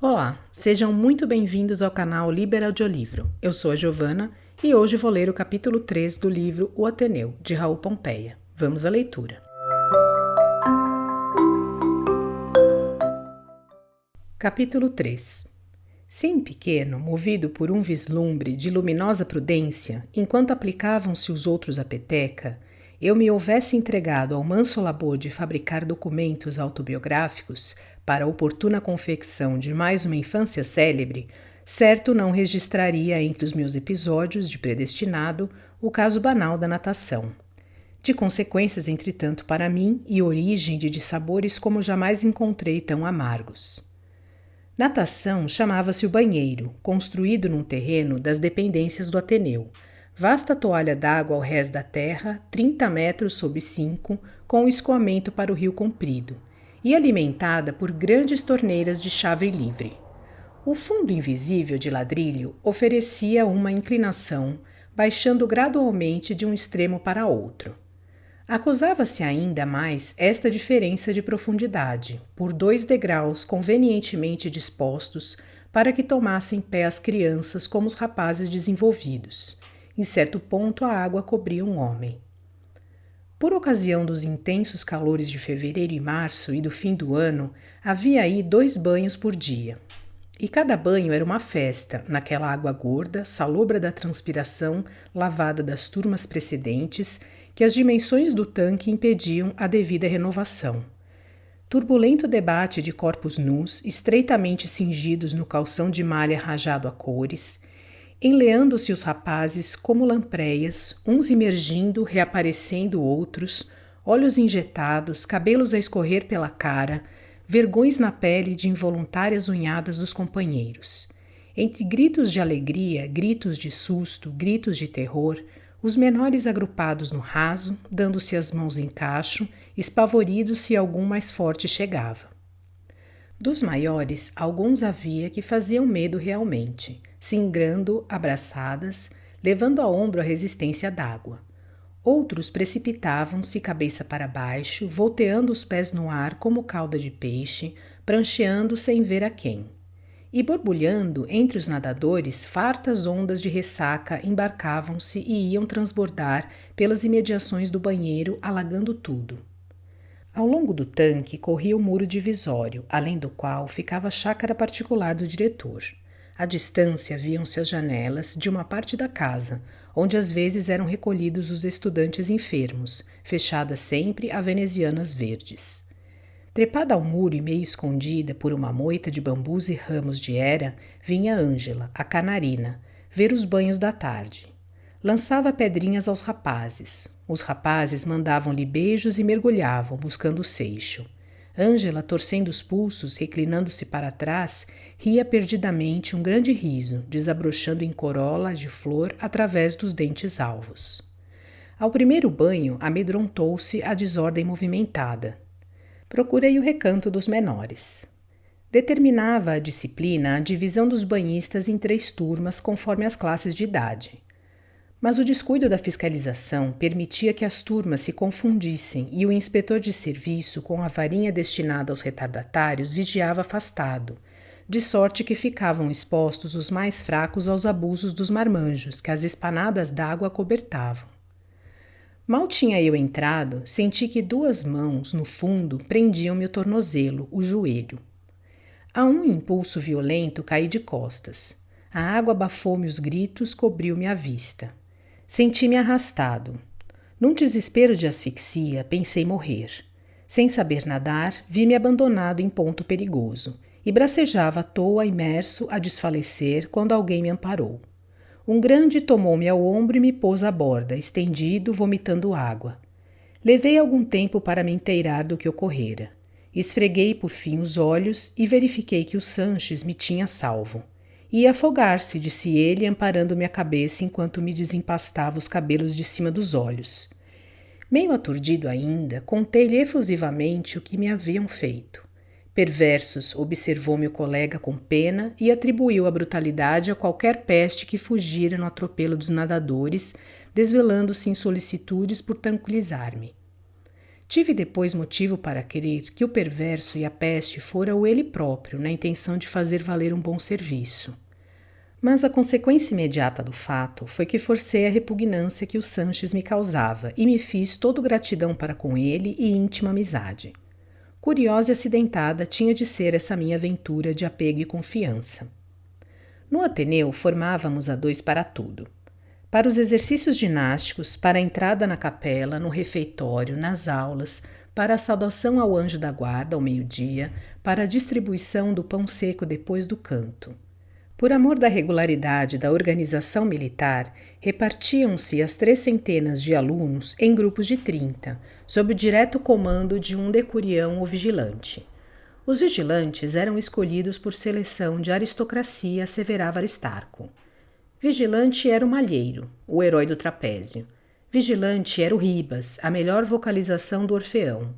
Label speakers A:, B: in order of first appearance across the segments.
A: Olá, sejam muito bem-vindos ao canal Liber Audiolivro. Eu sou a Giovana e hoje vou ler o capítulo 3 do livro O Ateneu, de Raul Pompeia. Vamos à leitura. Capítulo 3. Se em pequeno, movido por um vislumbre de luminosa prudência, enquanto aplicavam-se os outros à peteca, eu me houvesse entregado ao manso labor de fabricar documentos autobiográficos para a oportuna confecção de mais uma infância célebre, certo não registraria entre os meus episódios de predestinado o caso banal da natação. De consequências, entretanto, para mim e origem de dissabores como jamais encontrei tão amargos. Natação chamava-se o banheiro, construído num terreno das dependências do Ateneu, vasta toalha d'água ao rés da terra, 30 metros sobre 5, com escoamento para o rio comprido, e alimentada por grandes torneiras de chave livre. O fundo invisível de ladrilho oferecia uma inclinação, baixando gradualmente de um extremo para outro. Acusava-se ainda mais esta diferença de profundidade, por 2 degraus convenientemente dispostos para que tomassem pé as crianças como os rapazes desenvolvidos. Em certo ponto, a água cobria um homem. Por ocasião dos intensos calores de fevereiro e março e do fim do ano, havia aí 2 banhos por dia. E cada banho era uma festa, naquela água gorda, salobra da transpiração lavada das turmas precedentes, que as dimensões do tanque impediam a devida renovação. Turbulento debate de corpos nus, estreitamente cingidos no calção de malha rajado a cores, enleando-se os rapazes como lampreias, uns imergindo, reaparecendo outros, olhos injetados, cabelos a escorrer pela cara, vergões na pele de involuntárias unhadas dos companheiros. Entre gritos de alegria, gritos de susto, gritos de terror, os menores agrupados no raso, dando-se as mãos em cacho, espavoridos se algum mais forte chegava. Dos maiores, alguns havia que faziam medo realmente, singrando abraçadas, levando a ombro a resistência d'água. Outros precipitavam-se cabeça para baixo, volteando os pés no ar como cauda de peixe, prancheando sem ver a quem. E borbulhando entre os nadadores, fartas ondas de ressaca embarcavam-se e iam transbordar pelas imediações do banheiro, alagando tudo. Ao longo do tanque corria o muro divisório, além do qual ficava a chácara particular do diretor. À distância viam-se as janelas de uma parte da casa, onde às vezes eram recolhidos os estudantes enfermos, fechadas sempre a venezianas verdes. Trepada ao muro e meio escondida por uma moita de bambus e ramos de era, vinha Ângela, a canarina, ver os banhos da tarde. Lançava pedrinhas aos rapazes. Os rapazes mandavam-lhe beijos e mergulhavam, buscando o seixo. Ângela, torcendo os pulsos, reclinando-se para trás, ria perdidamente um grande riso, desabrochando em corola de flor através dos dentes alvos. Ao primeiro banho, amedrontou-se a desordem movimentada. Procurei o recanto dos menores. Determinava a disciplina a divisão dos banhistas em 3 turmas conforme as classes de idade. Mas o descuido da fiscalização permitia que as turmas se confundissem e o inspetor de serviço, com a varinha destinada aos retardatários, vigiava afastado, de sorte que ficavam expostos os mais fracos aos abusos dos marmanjos, que as espanadas d'água cobertavam. Mal tinha eu entrado, senti que 2 mãos, no fundo, prendiam-me o tornozelo, o joelho. A um impulso violento caí de costas. A água abafou-me os gritos, cobriu-me a vista. Senti-me arrastado. Num desespero de asfixia, pensei morrer. Sem saber nadar, vi-me abandonado em ponto perigoso, e bracejava à toa, imerso, a desfalecer, quando alguém me amparou. Um grande tomou-me ao ombro e me pôs à borda, estendido, vomitando água. Levei algum tempo para me inteirar do que ocorrera. Esfreguei por fim os olhos e verifiquei que o Sanches me tinha salvo. Ia afogar-se, disse ele, amparando-me a cabeça enquanto me desempastava os cabelos de cima dos olhos. Meio aturdido ainda, contei-lhe efusivamente o que me haviam feito. Perversos, observou-me o colega com pena e atribuiu a brutalidade a qualquer peste que fugira no atropelo dos nadadores, desvelando-se em solicitudes por tranquilizar-me. Tive depois motivo para crer que o perverso e a peste fora o ele próprio, na intenção de fazer valer um bom serviço. Mas a consequência imediata do fato foi que forcei a repugnância que o Sanches me causava e me fiz todo gratidão para com ele e íntima amizade. Curiosa e acidentada tinha de ser essa minha aventura de apego e confiança. No Ateneu formávamos a dois para tudo. Para os exercícios ginásticos, para a entrada na capela, no refeitório, nas aulas, para a saudação ao anjo da guarda ao meio-dia, para a distribuição do pão seco depois do canto. Por amor da regularidade da organização militar, repartiam-se as 300 de alunos em grupos de 30, sob o direto comando de um decurião ou vigilante. Os vigilantes eram escolhidos por seleção de aristocracia, asseverava Aristarco. Vigilante era o Malheiro, o herói do trapézio. Vigilante era o Ribas, a melhor vocalização do Orfeão.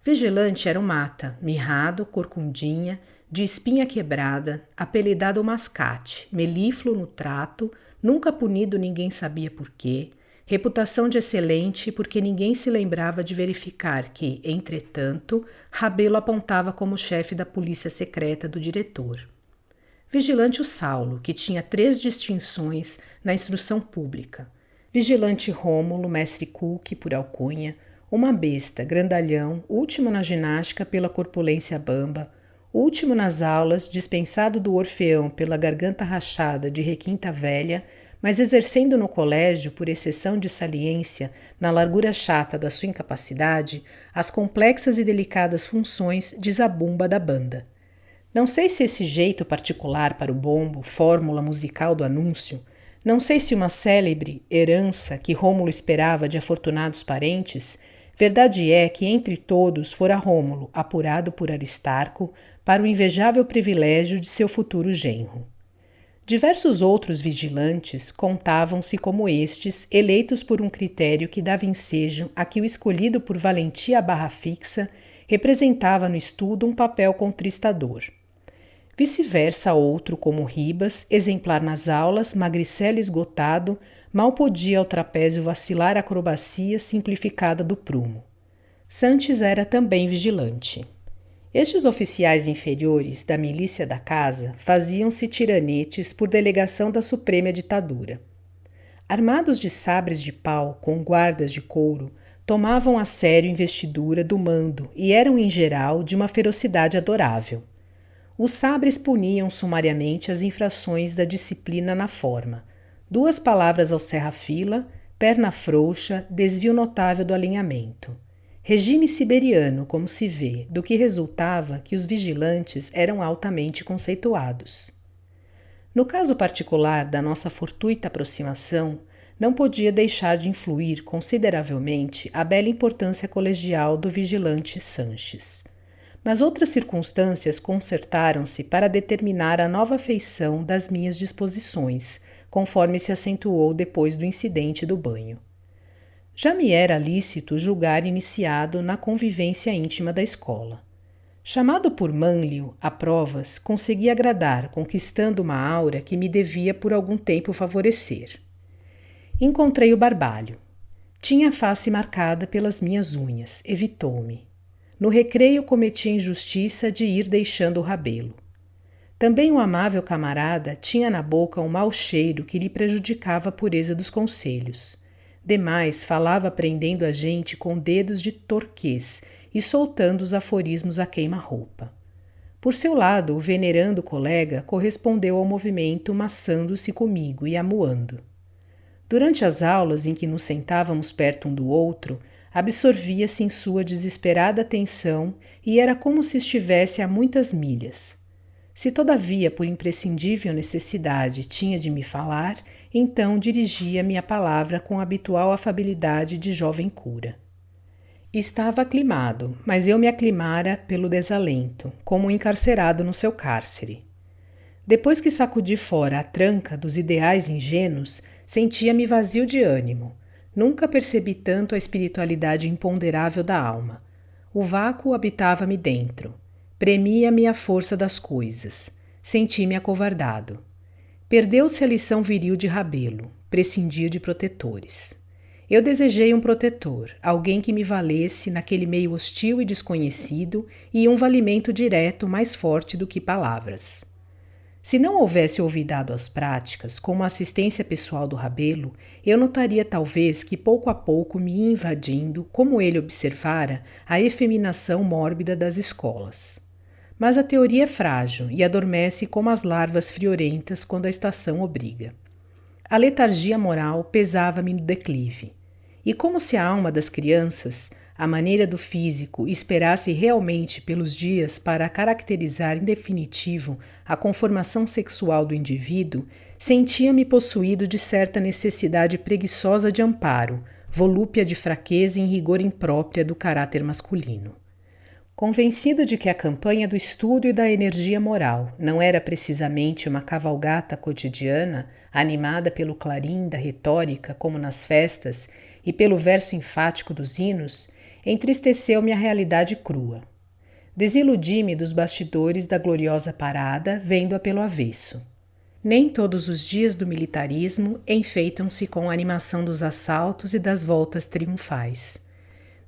A: Vigilante era o Mata, mirrado, corcundinha, de espinha quebrada, apelidado Mascate, melífluo no trato, nunca punido ninguém sabia por quê, reputação de excelente porque ninguém se lembrava de verificar que, entretanto, Rabelo apontava como chefe da polícia secreta do diretor. Vigilante o Saulo, que tinha 3 distinções na instrução pública. Vigilante Rômulo, mestre Cook, por alcunha, uma besta, grandalhão, último na ginástica pela corpulência bamba, último nas aulas, dispensado do Orfeão pela garganta rachada de requinta velha, mas exercendo no colégio, por exceção de saliência, na largura chata da sua incapacidade, as complexas e delicadas funções de zabumba da banda. Não sei se esse jeito particular para o bombo, fórmula musical do anúncio, não sei se uma célebre herança que Rômulo esperava de afortunados parentes, verdade é que entre todos fora Rômulo, apurado por Aristarco, para o invejável privilégio de seu futuro genro. Diversos outros vigilantes contavam-se como estes, eleitos por um critério que dava ensejo a que o escolhido por valentia à barra fixa representava no estudo um papel contristador. Vice-versa, outro, como Ribas, exemplar nas aulas, magricelo esgotado, mal podia ao trapézio vacilar a acrobacia simplificada do prumo. Sanches era também vigilante. Estes oficiais inferiores da milícia da casa faziam-se tiranetes por delegação da suprema ditadura. Armados de sabres de pau com guardas de couro, tomavam a sério investidura do mando e eram, em geral, de uma ferocidade adorável. Os sabres puniam sumariamente as infrações da disciplina na forma. 2 palavras ao cerra-fila, perna frouxa, desvio notável do alinhamento. Regime siberiano, como se vê, do que resultava que os vigilantes eram altamente conceituados. No caso particular da nossa fortuita aproximação, não podia deixar de influir consideravelmente a bela importância colegial do vigilante Sanches. Mas outras circunstâncias concertaram-se para determinar a nova feição das minhas disposições, conforme se acentuou depois do incidente do banho. Já me era lícito julgar iniciado na convivência íntima da escola. Chamado por Mânlio a provas, consegui agradar, conquistando uma aura que me devia por algum tempo favorecer. Encontrei o Barbalho. Tinha a face marcada pelas minhas unhas, evitou-me. No recreio cometi a injustiça de ir deixando o Rabelo. Também o amável camarada tinha na boca um mau cheiro que lhe prejudicava a pureza dos conselhos. Demais, falava prendendo a gente com dedos de torquês e soltando os aforismos a queima-roupa. Por seu lado, o venerando colega correspondeu ao movimento maçando-se comigo e amuando. Durante as aulas em que nos sentávamos perto um do outro, absorvia-se em sua desesperada atenção e era como se estivesse a muitas milhas. Se todavia por imprescindível necessidade tinha de me falar, então dirigia-me a palavra com a habitual afabilidade de jovem cura. Estava aclimado, mas eu me aclimara pelo desalento, como um encarcerado no seu cárcere. Depois que sacudi fora a tranca dos ideais ingênuos, sentia-me vazio de ânimo. Nunca percebi tanto a espiritualidade imponderável da alma. O vácuo habitava-me dentro. Premia-me a força das coisas. Senti-me acovardado. Perdeu-se a lição viril de Rabelo, prescindir de protetores. Eu desejei um protetor, alguém que me valesse naquele meio hostil e desconhecido e um valimento direto mais forte do que palavras. Se não houvesse olvidado as práticas, como a assistência pessoal do Rabelo, eu notaria talvez que pouco a pouco me ia invadindo, como ele observara, a efeminação mórbida das escolas. Mas a teoria é frágil e adormece como as larvas friorentas quando a estação obriga. A letargia moral pesava-me no declive. E como se a alma das crianças, à maneira do físico, esperasse realmente pelos dias para caracterizar em definitivo a conformação sexual do indivíduo, sentia-me possuído de certa necessidade preguiçosa de amparo, volúpia de fraqueza e rigor imprópria do caráter masculino. Convencido de que a campanha do estudo e da energia moral não era precisamente uma cavalgata cotidiana, animada pelo clarim da retórica como nas festas e pelo verso enfático dos hinos, entristeceu-me a realidade crua. Desiludi-me dos bastidores da gloriosa parada, vendo-a pelo avesso. Nem todos os dias do militarismo enfeitam-se com a animação dos assaltos e das voltas triunfais.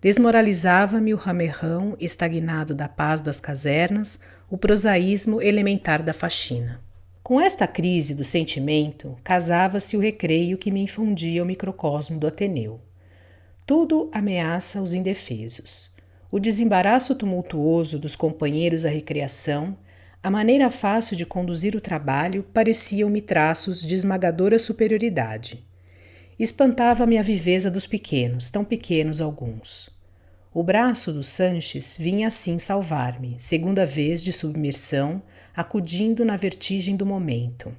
A: Desmoralizava-me o ramerrão estagnado da paz das casernas, o prosaísmo elementar da faxina. Com esta crise do sentimento, casava-se o recreio que me infundia o microcosmo do Ateneu. Tudo ameaça os indefesos. O desembaraço tumultuoso dos companheiros à recreação, a maneira fácil de conduzir o trabalho pareciam-me traços de esmagadora superioridade. Espantava-me a viveza dos pequenos, tão pequenos alguns. O braço do Sanches vinha assim salvar-me, segunda vez de submersão, acudindo na vertigem do momento.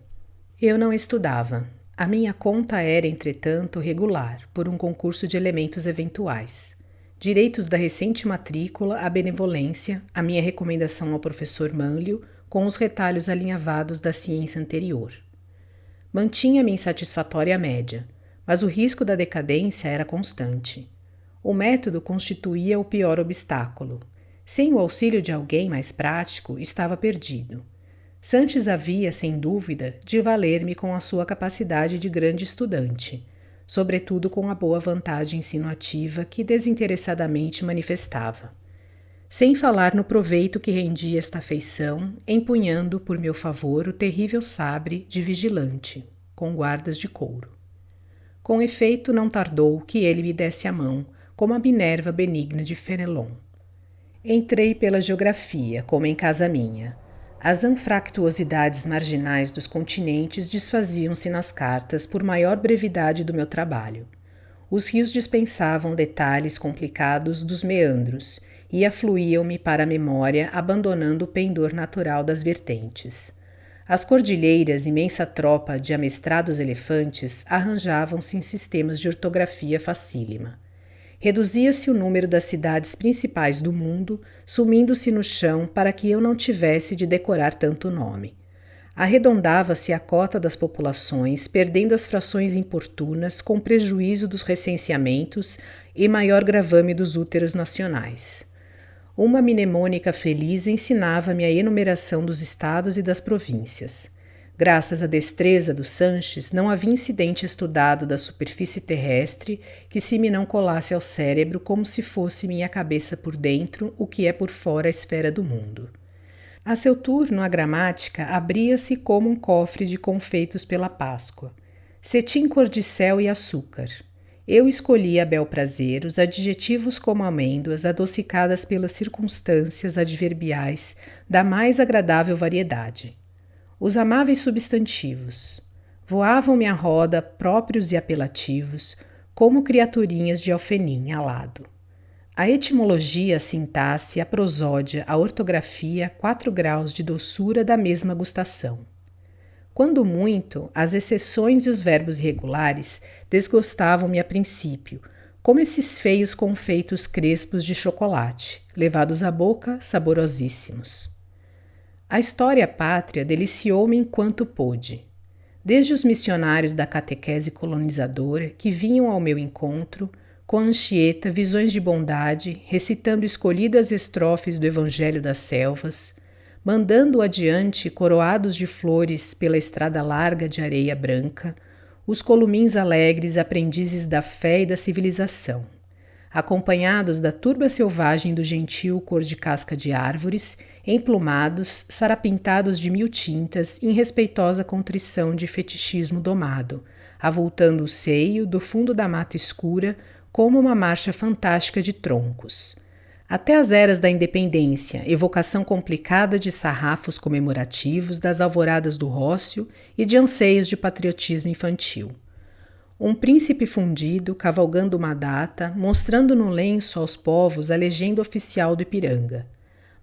A: Eu não estudava. A minha conta era, entretanto, regular, por um concurso de elementos eventuais. Direitos da recente matrícula, a benevolência, a minha recomendação ao professor Manlio, com os retalhos alinhavados da ciência anterior. Mantinha-me em satisfatória média, mas o risco da decadência era constante. O método constituía o pior obstáculo. Sem o auxílio de alguém mais prático, estava perdido. Sanches havia, sem dúvida, de valer-me com a sua capacidade de grande estudante, sobretudo com a boa vantagem insinuativa que desinteressadamente manifestava. Sem falar no proveito que rendia esta afeição, empunhando por meu favor o terrível sabre de vigilante, com guardas de couro. Com efeito, não tardou que ele me desse a mão, como a Minerva benigna de Fenelon. Entrei pela geografia, como em casa minha. As anfractuosidades marginais dos continentes desfaziam-se nas cartas por maior brevidade do meu trabalho. Os rios dispensavam detalhes complicados dos meandros e afluíam-me para a memória, abandonando o pendor natural das vertentes. As cordilheiras, imensa tropa de amestrados elefantes, arranjavam-se em sistemas de ortografia facílima. Reduzia-se o número das cidades principais do mundo, sumindo-se no chão para que eu não tivesse de decorar tanto nome. Arredondava-se a cota das populações, perdendo as frações importunas com prejuízo dos recenseamentos e maior gravame dos úteros nacionais. Uma mnemônica feliz ensinava-me a enumeração dos estados e das províncias. Graças à destreza do Sanches, não havia incidente estudado da superfície terrestre que se me não colasse ao cérebro como se fosse minha cabeça por dentro o que é por fora a esfera do mundo. A seu turno, a gramática abria-se como um cofre de confeitos pela Páscoa. Cetim cor-de-céu e açúcar. Eu escolhia a bel prazer os adjetivos como amêndoas adocicadas pelas circunstâncias adverbiais da mais agradável variedade. Os amáveis substantivos. Voavam-me à roda próprios e apelativos, como criaturinhas de alfenim alado. A etimologia, a sintaxe, a prosódia, a ortografia, 4 graus de doçura da mesma gustação. Quando muito, as exceções e os verbos irregulares desgostavam-me a princípio, como esses feios confeitos crespos de chocolate, levados à boca, saborosíssimos. A história pátria deliciou-me enquanto pôde. Desde os missionários da catequese colonizadora que vinham ao meu encontro, com a Anchieta, visões de bondade, recitando escolhidas estrofes do Evangelho das Selvas, mandando adiante coroados de flores pela estrada larga de areia branca, os columins alegres aprendizes da fé e da civilização, acompanhados da turba selvagem do gentil cor de casca de árvores, emplumados, sarapintados de mil tintas, em respeitosa contrição de fetichismo domado, avultando o seio do fundo da mata escura como uma marcha fantástica de troncos. Até as eras da independência, evocação complicada de sarrafos comemorativos das alvoradas do rócio e de anseios de patriotismo infantil. Um príncipe fundido, cavalgando uma data, mostrando no lenço aos povos a legenda oficial do Ipiranga.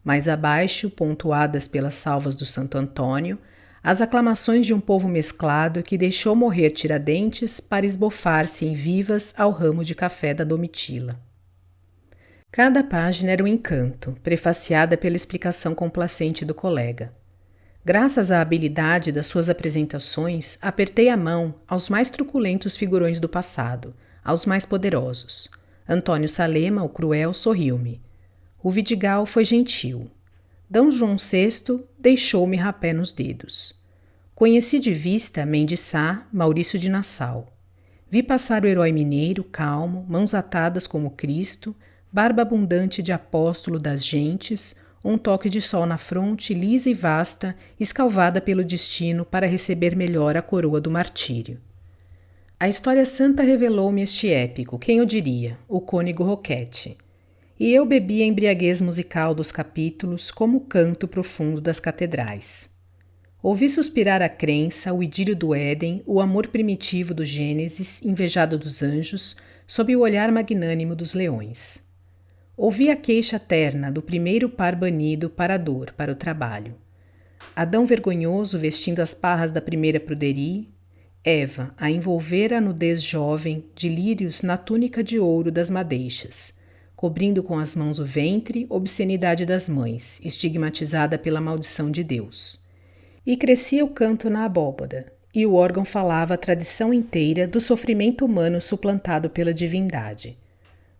A: Mais abaixo, pontuadas pelas salvas do Santo Antônio, as aclamações de um povo mesclado que deixou morrer Tiradentes para esbofar-se em vivas ao ramo de café da Domitila. Cada página era um encanto, prefaciada pela explicação complacente do colega. Graças à habilidade das suas apresentações, apertei a mão aos mais truculentos figurões do passado, aos mais poderosos. Antônio Salema, o cruel, sorriu-me. O Vidigal foi gentil. D. João VI deixou-me rapé nos dedos. Conheci de vista Mendes Sá, Maurício de Nassau. Vi passar o herói mineiro, calmo, mãos atadas como Cristo, barba abundante de apóstolo das gentes, um toque de sol na fronte lisa e vasta, escalvada pelo destino para receber melhor a coroa do martírio. A história santa revelou-me este épico, quem eu diria, o cônego Roquette. E eu bebi a embriaguez musical dos capítulos como o canto profundo das catedrais. Ouvi suspirar a crença, o idílio do Éden, o amor primitivo do Gênesis, invejado dos anjos, sob o olhar magnânimo dos leões. Ouvi a queixa terna do primeiro par banido para a dor, para o trabalho. Adão vergonhoso vestindo as parras da primeira pruderie, Eva a envolver a nudez jovem de lírios na túnica de ouro das madeixas, cobrindo com as mãos o ventre, obscenidade das mães, estigmatizada pela maldição de Deus. E crescia o canto na abóbada, e o órgão falava a tradição inteira do sofrimento humano suplantado pela divindade.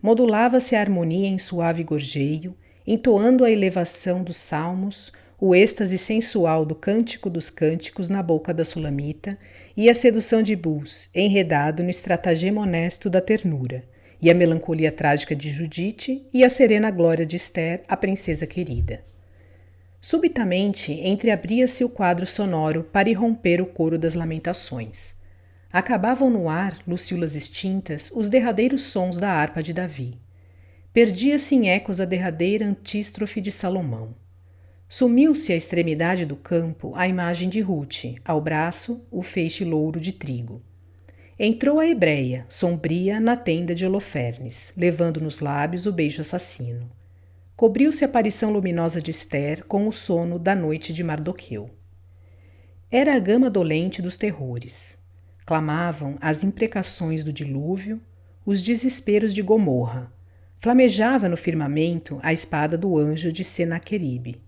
A: Modulava-se a harmonia em suave gorjeio, entoando a elevação dos salmos, o êxtase sensual do cântico dos cânticos na boca da sulamita e a sedução de Bus, enredado no estratagema honesto da ternura, e a melancolia trágica de Judite e a serena glória de Esther, a princesa querida. Subitamente, entreabria-se o quadro sonoro para irromper o coro das lamentações. Acabavam no ar, lucíolas extintas, os derradeiros sons da harpa de Davi. Perdia-se em ecos a derradeira antístrofe de Salomão. Sumiu-se à extremidade do campo a imagem de Ruth, ao braço, o feixe louro de trigo. Entrou a hebreia, sombria, na tenda de Holofernes, levando nos lábios o beijo assassino. Cobriu-se a aparição luminosa de Esther com o sono da noite de Mardoqueu. Era a gama dolente dos terrores. Clamavam as imprecações do dilúvio, os desesperos de Gomorra. Flamejava no firmamento a espada do anjo de Senaqueribe.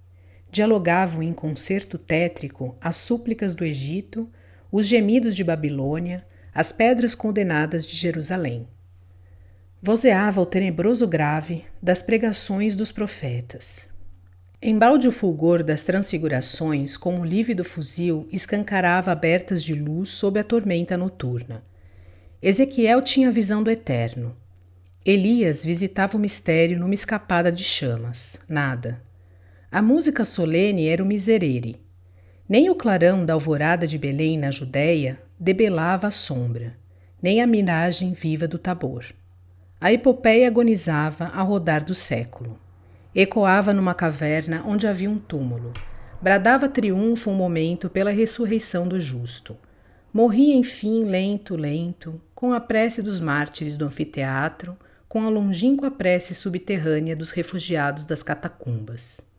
A: Dialogavam em concerto tétrico as súplicas do Egito, os gemidos de Babilônia, as pedras condenadas de Jerusalém. Vozeava o tenebroso grave das pregações dos profetas. Embalde o fulgor das transfigurações, como o lívido fuzil, escancarava abertas de luz sob a tormenta noturna. Ezequiel tinha a visão do eterno. Elias visitava o mistério numa escapada de chamas. Nada. A música solene era o miserere. Nem o clarão da alvorada de Belém na Judéia debelava a sombra, nem a miragem viva do Tabor. A epopeia agonizava a rodar do século. Ecoava numa caverna onde havia um túmulo. Bradava triunfo um momento pela ressurreição do justo. Morria, enfim, lento, lento, com a prece dos mártires do anfiteatro, com a longínqua prece subterrânea dos refugiados das catacumbas.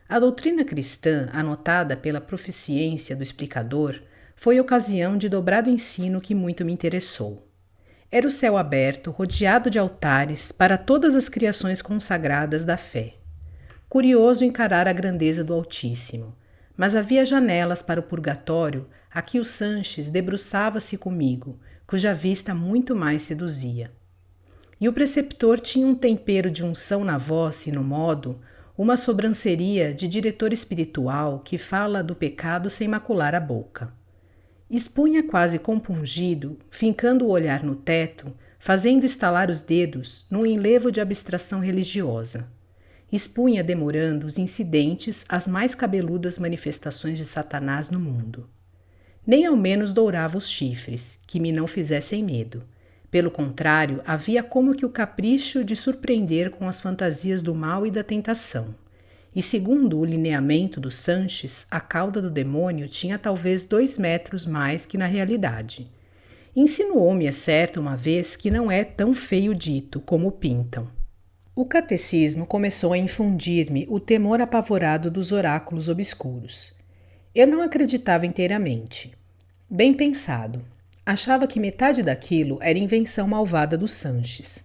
A: A doutrina cristã, anotada pela proficiência do explicador, foi ocasião de dobrado ensino que muito me interessou. Era o céu aberto, rodeado de altares para todas as criações consagradas da fé. Curioso encarar a grandeza do Altíssimo, mas havia janelas para o purgatório a que o Sanches debruçava-se comigo, cuja vista muito mais seduzia. E o preceptor tinha um tempero de unção na voz e no modo, uma sobranceria de diretor espiritual que fala do pecado sem macular a boca. Expunha quase compungido, fincando o olhar no teto, fazendo estalar os dedos num enlevo de abstração religiosa. Expunha demorando os incidentes às mais cabeludas manifestações de Satanás no mundo. Nem ao menos dourava os chifres, que me não fizessem medo. Pelo contrário, havia como que o capricho de surpreender com as fantasias do mal e da tentação. E segundo o lineamento do Sanches, a cauda do demônio tinha talvez 2 metros mais que na realidade. Insinuou-me, é certo, uma vez que não é tão feio dito como pintam. O catecismo começou a infundir-me o temor apavorado dos oráculos obscuros. Eu não acreditava inteiramente. Bem pensado. Achava que metade daquilo era invenção malvada do Sanches.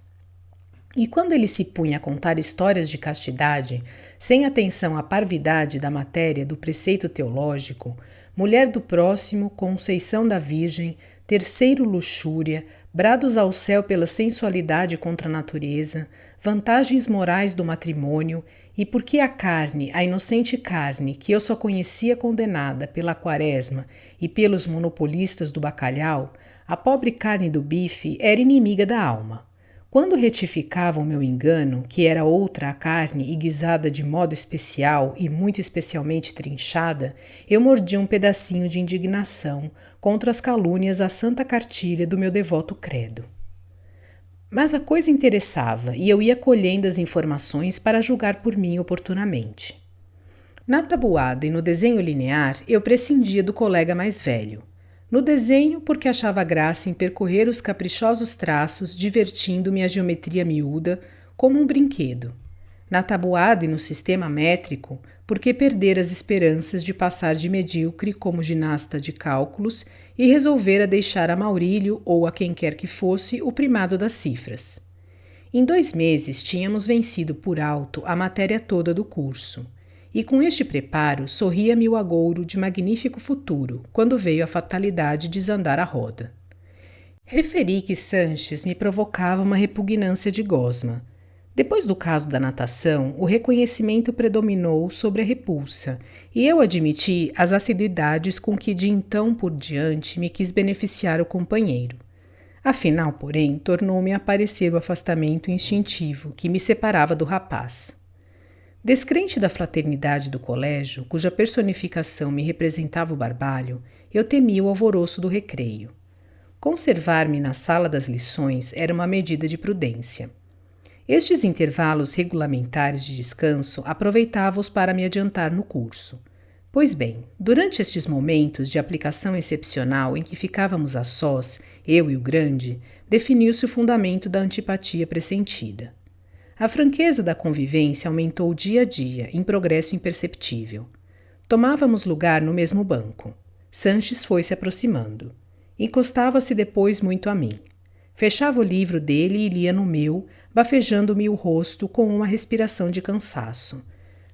A: E quando ele se punha a contar histórias de castidade, sem atenção à parvidade da matéria do preceito teológico, mulher do próximo, conceição da Virgem, terceiro luxúria, brados ao céu pela sensualidade contra a natureza, vantagens morais do matrimônio, e porque a carne, a inocente carne, que eu só conhecia condenada pela quaresma e pelos monopolistas do bacalhau, a pobre carne do bife era inimiga da alma. Quando retificava o meu engano, que era outra a carne e guisada de modo especial e muito especialmente trinchada, eu mordia um pedacinho de indignação contra as calúnias à santa cartilha do meu devoto credo. Mas a coisa interessava e eu ia colhendo as informações para julgar por mim oportunamente. Na tabuada e no desenho linear, eu prescindia do colega mais velho. No desenho, porque achava graça em percorrer os caprichosos traços, divertindo-me a geometria miúda como um brinquedo. Na tabuada e no sistema métrico, porque perder as esperanças de passar de medíocre como ginasta de cálculos e resolvera deixar a Maurílio ou a quem quer que fosse o primado das cifras. Em 2 meses tínhamos vencido por alto a matéria toda do curso. E com este preparo sorria-me o agouro de magnífico futuro, quando veio a fatalidade desandar a roda. Referi que Sanches me provocava uma repugnância de gosma. Depois do caso da natação, o reconhecimento predominou sobre a repulsa, e eu admiti as assiduidades com que de então por diante me quis beneficiar o companheiro. Afinal, porém, tornou-me a aparecer o afastamento instintivo que me separava do rapaz. Descrente da fraternidade do colégio, cuja personificação me representava o barbalho, eu temia o alvoroço do recreio. Conservar-me na sala das lições era uma medida de prudência. Estes intervalos regulamentares de descanso aproveitava-os para me adiantar no curso. Pois bem, durante estes momentos de aplicação excepcional em que ficávamos a sós, eu e o grande, definiu-se o fundamento da antipatia pressentida. A franqueza da convivência aumentou dia a dia, em progresso imperceptível. Tomávamos lugar no mesmo banco. Sanches foi se aproximando. Encostava-se depois muito a mim. Fechava o livro dele e lia no meu, bafejando-me o rosto com uma respiração de cansaço.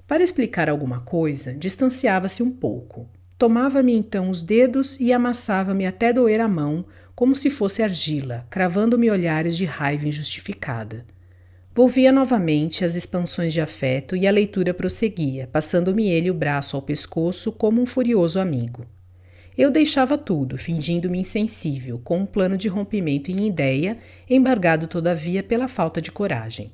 A: Para explicar alguma coisa, distanciava-se um pouco. Tomava-me então os dedos e amassava-me até doer a mão, como se fosse argila, cravando-me olhares de raiva injustificada. Volvia novamente às expansões de afeto e a leitura prosseguia, passando-me ele o braço ao pescoço como um furioso amigo. Eu deixava tudo, fingindo-me insensível, com um plano de rompimento em ideia, embargado todavia pela falta de coragem.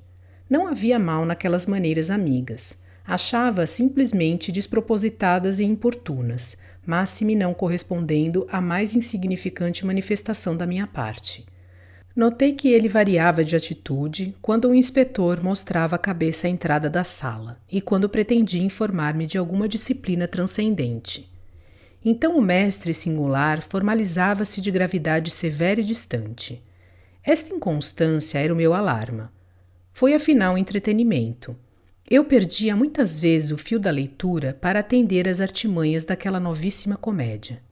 A: Não havia mal naquelas maneiras amigas. Achava-as simplesmente despropositadas e importunas, mas se me não correspondendo à mais insignificante manifestação da minha parte. Notei que ele variava de atitude quando o inspetor mostrava a cabeça à entrada da sala e quando pretendia informar-me de alguma disciplina transcendente. Então o mestre singular formalizava-se de gravidade severa e distante. Esta inconstância era o meu alarma. Foi afinal entretenimento. Eu perdia muitas vezes o fio da leitura para atender às artimanhas daquela novíssima comédia.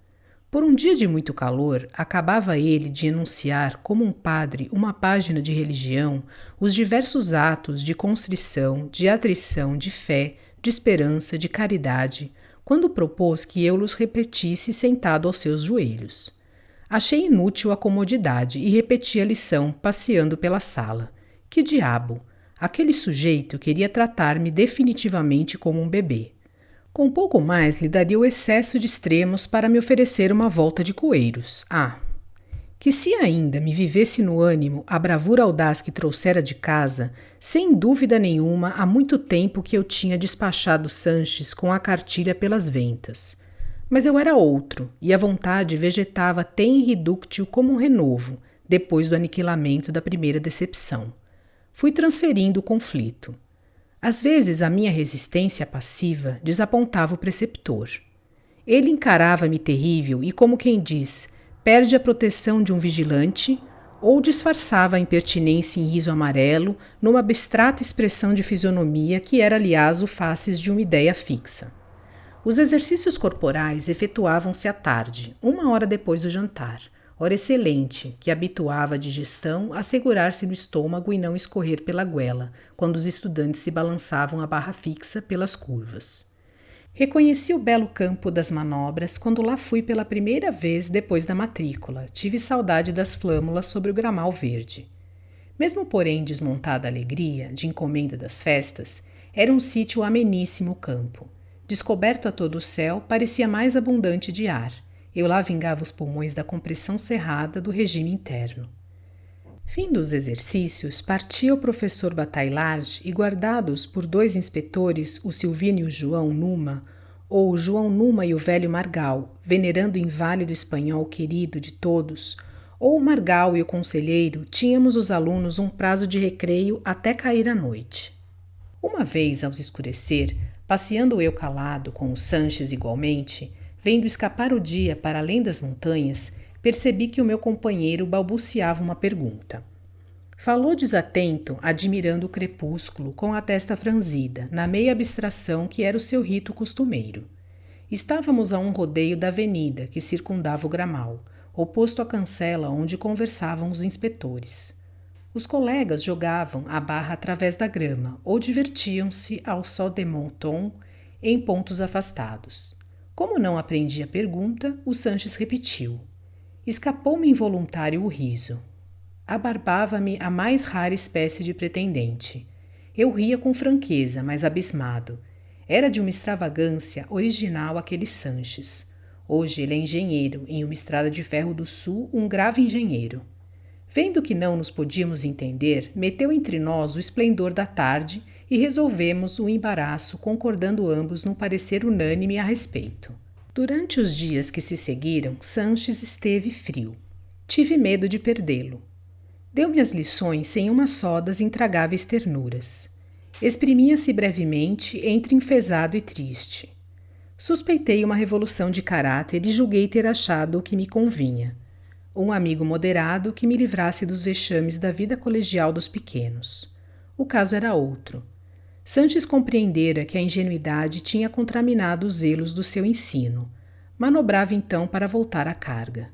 A: Por um dia de muito calor, acabava ele de enunciar como um padre uma página de religião, os diversos atos de constrição, de atrição, de fé, de esperança, de caridade, quando propôs que eu los repetisse sentado aos seus joelhos. Achei inútil a comodidade e repeti a lição passeando pela sala. Que diabo! Aquele sujeito queria tratar-me definitivamente como um bebê. Com pouco mais lhe daria o excesso de extremos para me oferecer uma volta de coeiros. Que se ainda me vivesse no ânimo a bravura audaz que trouxera de casa, sem dúvida nenhuma há muito tempo que eu tinha despachado Sanches com a cartilha pelas ventas. Mas eu era outro, e a vontade vegetava tenra e dúctil como um renovo, depois do aniquilamento da primeira decepção. Fui transferindo o conflito. Às vezes a minha resistência passiva desapontava o preceptor. Ele encarava-me terrível e, como quem diz, perde a proteção de um vigilante, ou disfarçava a impertinência em riso amarelo numa abstrata expressão de fisionomia que era, aliás, o faces de uma ideia fixa. Os exercícios corporais efetuavam-se à tarde, 1 hora depois do jantar, hora excelente, que habituava a digestão a segurar-se no estômago e não escorrer pela goela, quando os estudantes se balançavam a barra fixa pelas curvas. Reconheci o belo campo das manobras quando lá fui pela primeira vez depois da matrícula. Tive saudade das flâmulas sobre o gramal verde. Mesmo, porém, desmontada a alegria de encomenda das festas, era um sítio ameníssimo o campo. Descoberto a todo o céu, parecia mais abundante de ar. Eu lá vingava os pulmões da compressão cerrada do regime interno. Fim dos exercícios, partia o professor Bataillard e, guardados por 2 inspetores, o Silvino e o João Numa, ou o João Numa e o velho Margal, venerando o inválido espanhol querido de todos, ou o Margal e o conselheiro, tínhamos os alunos um prazo de recreio até cair a noite. Uma vez, ao escurecer, passeando eu calado com o Sanches igualmente, vendo escapar o dia para além das montanhas, percebi que o meu companheiro balbuciava uma pergunta. Falou desatento, admirando o crepúsculo, com a testa franzida, na meia abstração que era o seu rito costumeiro. Estávamos a um rodeio da avenida que circundava o gramal, oposto à cancela onde conversavam os inspetores. Os colegas jogavam a barra através da grama ou divertiam-se ao sol de monton em pontos afastados. Como não aprendi a pergunta, o Sanches repetiu. Escapou-me involuntário o riso. Abarbava-me a mais rara espécie de pretendente. Eu ria com franqueza, mas abismado. Era de uma extravagância original aquele Sanches. Hoje ele é engenheiro, em uma estrada de ferro do sul, um grave engenheiro. Vendo que não nos podíamos entender, meteu entre nós o esplendor da tarde e resolvemos o embaraço, concordando ambos num parecer unânime a respeito. Durante os dias que se seguiram, Sanches esteve frio. Tive medo de perdê-lo. Deu-me as lições sem uma só das intragáveis ternuras. Exprimia-se brevemente entre enfesado e triste. Suspeitei uma revolução de caráter e julguei ter achado o que me convinha. Um amigo moderado que me livrasse dos vexames da vida colegial dos pequenos. O caso era outro. Sanches compreendera que a ingenuidade tinha contraminado os zelos do seu ensino. Manobrava então para voltar à carga.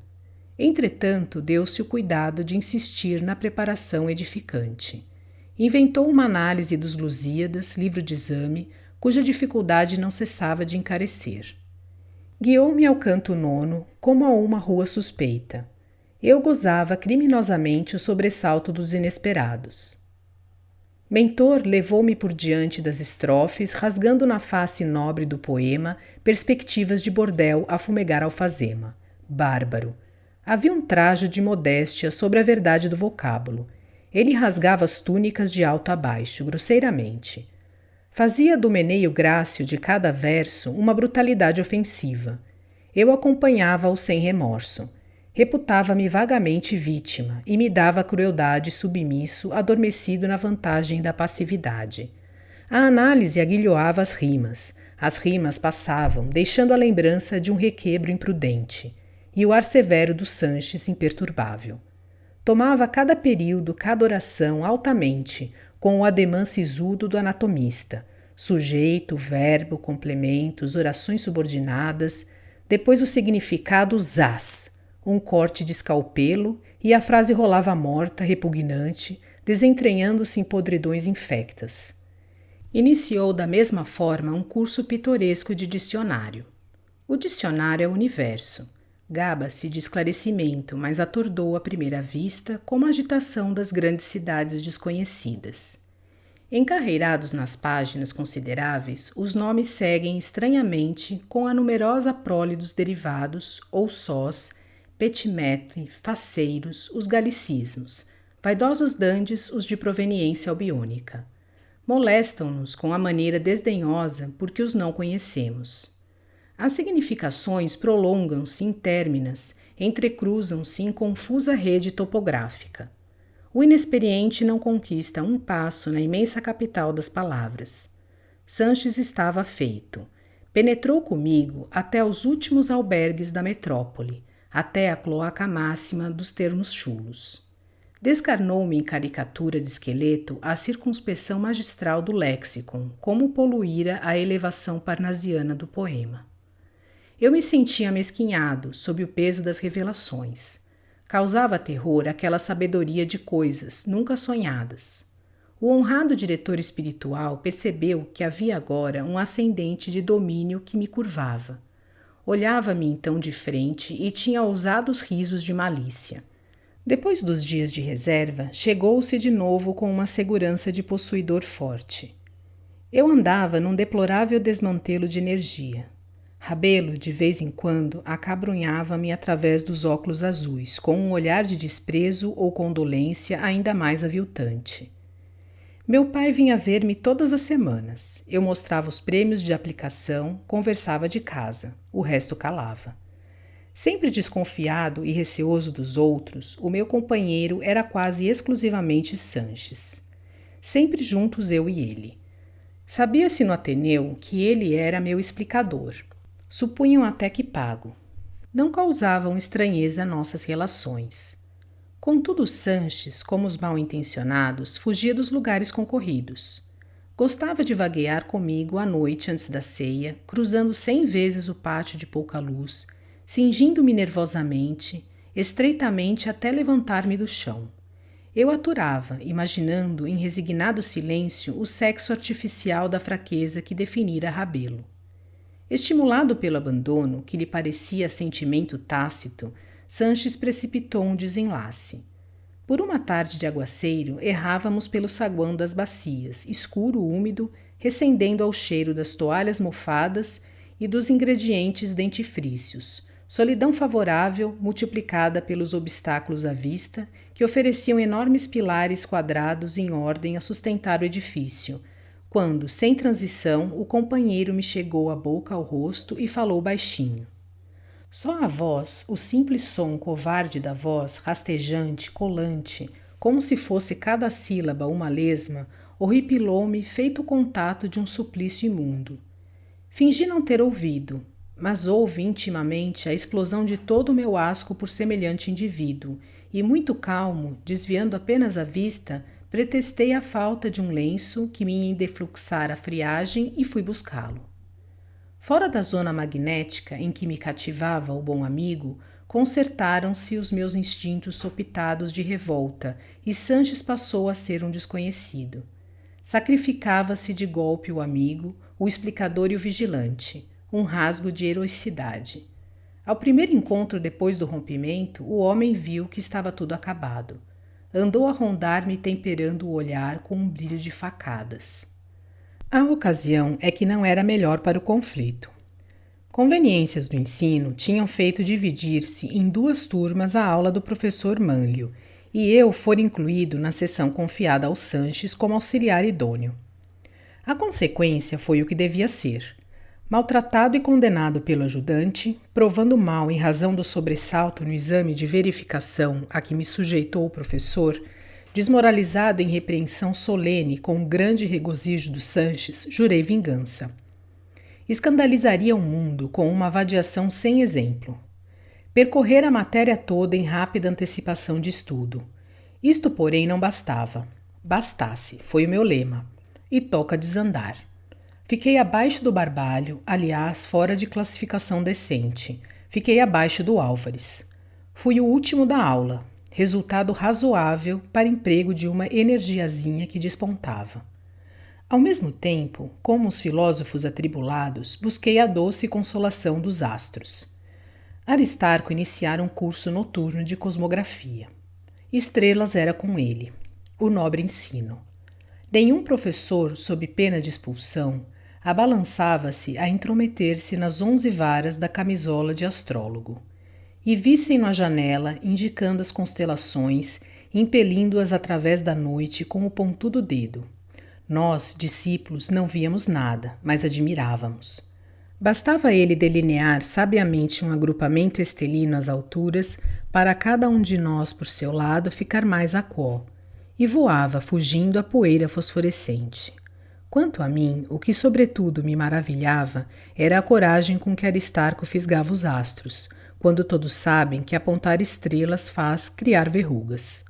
A: Entretanto, deu-se o cuidado de insistir na preparação edificante. Inventou uma análise dos Lusíadas, livro de exame, cuja dificuldade não cessava de encarecer. Guiou-me ao canto 9, como a uma rua suspeita. Eu gozava criminosamente o sobressalto dos inesperados. Mentor levou-me por diante das estrofes, rasgando na face nobre do poema perspectivas de bordel a fumegar alfazema. Bárbaro. Havia um trajo de modéstia sobre a verdade do vocábulo. Ele rasgava as túnicas de alto a baixo, grosseiramente. Fazia do meneio grácil de cada verso uma brutalidade ofensiva. Eu acompanhava-o sem remorso. Reputava-me vagamente vítima e me dava crueldade submisso, adormecido na vantagem da passividade. A análise aguilhoava as rimas passavam, deixando a lembrança de um requebro imprudente, e o ar severo do Sanches imperturbável. Tomava cada período, cada oração altamente, com o ademã sisudo do anatomista, sujeito, verbo, complementos, orações subordinadas, depois o significado zás, um corte de escalpelo, e a frase rolava morta, repugnante, desentranhando-se em podridões infectas. Iniciou da mesma forma um curso pitoresco de dicionário. O dicionário é o universo. Gaba-se de esclarecimento, mas atordou à primeira vista como a agitação das grandes cidades desconhecidas. Encarreirados nas páginas consideráveis, os nomes seguem estranhamente com a numerosa prole dos derivados, ou sós, petimetre, faceiros, os galicismos, vaidosos dandes os de proveniência albiônica. Molestam-nos com a maneira desdenhosa porque os não conhecemos. As significações prolongam-se intérminas, entrecruzam-se em confusa rede topográfica. O inexperiente não conquista um passo na imensa capital das palavras. Sanches estava feito. Penetrou comigo até os últimos albergues da metrópole, até a cloaca máxima dos termos chulos. Descarnou-me em caricatura de esqueleto a circunspeção magistral do léxicon, como poluíra a elevação parnasiana do poema. Eu me sentia amesquinhado sob o peso das revelações. Causava terror aquela sabedoria de coisas nunca sonhadas. O honrado diretor espiritual percebeu que havia agora um ascendente de domínio que me curvava. Olhava-me então de frente e tinha ousados risos de malícia. Depois dos dias de reserva, chegou-se de novo com uma segurança de possuidor forte. Eu andava num deplorável desmantelo de energia. Rabelo, de vez em quando, acabrunhava-me através dos óculos azuis, com um olhar de desprezo ou condolência ainda mais aviltante. Meu pai vinha ver-me todas as semanas. Eu mostrava os prêmios de aplicação, conversava de casa, o resto calava. Sempre desconfiado e receoso dos outros, o meu companheiro era quase exclusivamente Sanches. Sempre juntos eu e ele. Sabia-se no Ateneu que ele era meu explicador. Supunham até que pago. Não causavam estranheza nossas relações. Contudo, Sanches, como os mal-intencionados, fugia dos lugares concorridos. Gostava de vaguear comigo à noite antes da ceia, cruzando 100 vezes o pátio de pouca luz, cingindo-me nervosamente, estreitamente até levantar-me do chão. Eu aturava, imaginando em resignado silêncio o sexo artificial da fraqueza que definira Rabelo. Estimulado pelo abandono, que lhe parecia sentimento tácito, Sanches precipitou um desenlace. Por uma tarde de aguaceiro, errávamos pelo saguão das bacias, escuro, úmido, recendendo ao cheiro das toalhas mofadas e dos ingredientes dentifrícios, solidão favorável multiplicada pelos obstáculos à vista, que ofereciam enormes pilares quadrados em ordem a sustentar o edifício, quando, sem transição, o companheiro me chegou a boca ao rosto e falou baixinho. Só a voz, o simples som covarde da voz, rastejante, colante, como se fosse cada sílaba uma lesma, horripilou-me feito o contato de um suplício imundo. Fingi não ter ouvido, mas houve intimamente a explosão de todo o meu asco por semelhante indivíduo, e muito calmo, desviando apenas a vista, pretextei a falta de um lenço que me indefluxara a friagem e fui buscá-lo. Fora da zona magnética em que me cativava o bom amigo, concertaram-se os meus instintos sopitados de revolta e Sanches passou a ser um desconhecido. Sacrificava-se de golpe o amigo, o explicador e o vigilante, um rasgo de heroicidade. Ao primeiro encontro depois do rompimento, o homem viu que estava tudo acabado. Andou a rondar-me temperando o olhar com um brilho de facadas. A ocasião é que não era melhor para o conflito. Conveniências do ensino tinham feito dividir-se em 2 turmas a aula do professor Mânlio, e eu fora incluído na seção confiada ao Sanches como auxiliar idôneo. A consequência foi o que devia ser. Maltratado e condenado pelo ajudante, provando mal em razão do sobressalto no exame de verificação a que me sujeitou o professor, desmoralizado em repreensão solene com o grande regozijo do Sanches, jurei vingança. Escandalizaria o mundo com uma vadiação sem exemplo. Percorrer a matéria toda em rápida antecipação de estudo. Isto, porém, não bastava. Bastasse, foi o meu lema. E toca desandar. Fiquei abaixo do Barbalho, aliás, fora de classificação decente. Fiquei abaixo do Álvares. Fui o último da aula, resultado razoável para emprego de uma energiazinha que despontava. Ao mesmo tempo, como os filósofos atribulados, busquei a doce consolação dos astros. Aristarco iniciara um curso noturno de cosmografia. Estrelas era com ele, o nobre ensino. Nenhum professor, sob pena de expulsão, abalançava-se a intrometer-se nas 11 varas da camisola de astrólogo. E vissem-no à janela, indicando as constelações, impelindo-as através da noite com o pontudo dedo. Nós, discípulos, não víamos nada, mas admirávamos. Bastava ele delinear sabiamente um agrupamento estelino às alturas para cada um de nós por seu lado ficar mais aquó, e voava fugindo a poeira fosforescente. Quanto a mim, o que sobretudo me maravilhava era a coragem com que Aristarco fisgava os astros, quando todos sabem que apontar estrelas faz criar verrugas.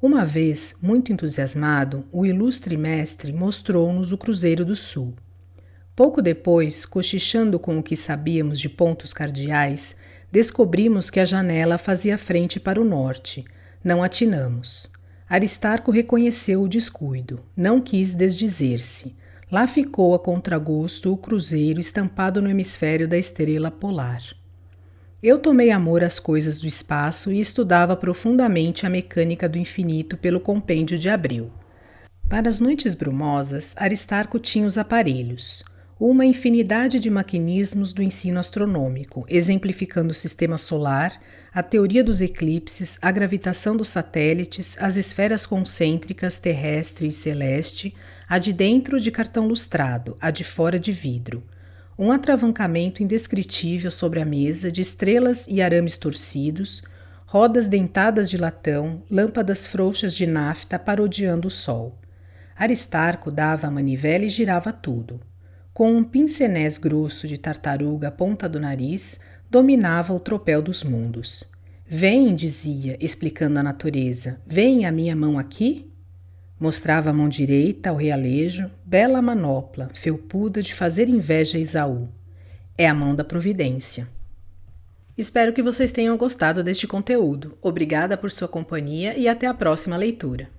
A: Uma vez, muito entusiasmado, o ilustre mestre mostrou-nos o Cruzeiro do Sul. Pouco depois, cochichando com o que sabíamos de pontos cardeais, descobrimos que a janela fazia frente para o norte. Não atinamos. Aristarco reconheceu o descuido, não quis desdizer-se. Lá ficou a contragosto o cruzeiro estampado no hemisfério da estrela polar. Eu tomei amor às coisas do espaço e estudava profundamente a mecânica do infinito pelo compêndio de Abril. Para as noites brumosas, Aristarco tinha os aparelhos, uma infinidade de maquinismos do ensino astronômico, exemplificando o sistema solar, a teoria dos eclipses, a gravitação dos satélites, as esferas concêntricas terrestre e celeste, a de dentro de cartão lustrado, a de fora de vidro. Um atravancamento indescritível sobre a mesa de estrelas e arames torcidos, rodas dentadas de latão, lâmpadas frouxas de nafta parodiando o sol. Aristarco dava a manivela e girava tudo. Com um pincenés grosso de tartaruga à ponta do nariz, dominava o tropel dos mundos. Vem, dizia, explicando a natureza, vem a minha mão aqui? Mostrava a mão direita ao realejo, bela manopla, felpuda de fazer inveja a Esaú. É a mão da providência. Espero que vocês tenham gostado deste conteúdo. Obrigada por sua companhia e até a próxima leitura.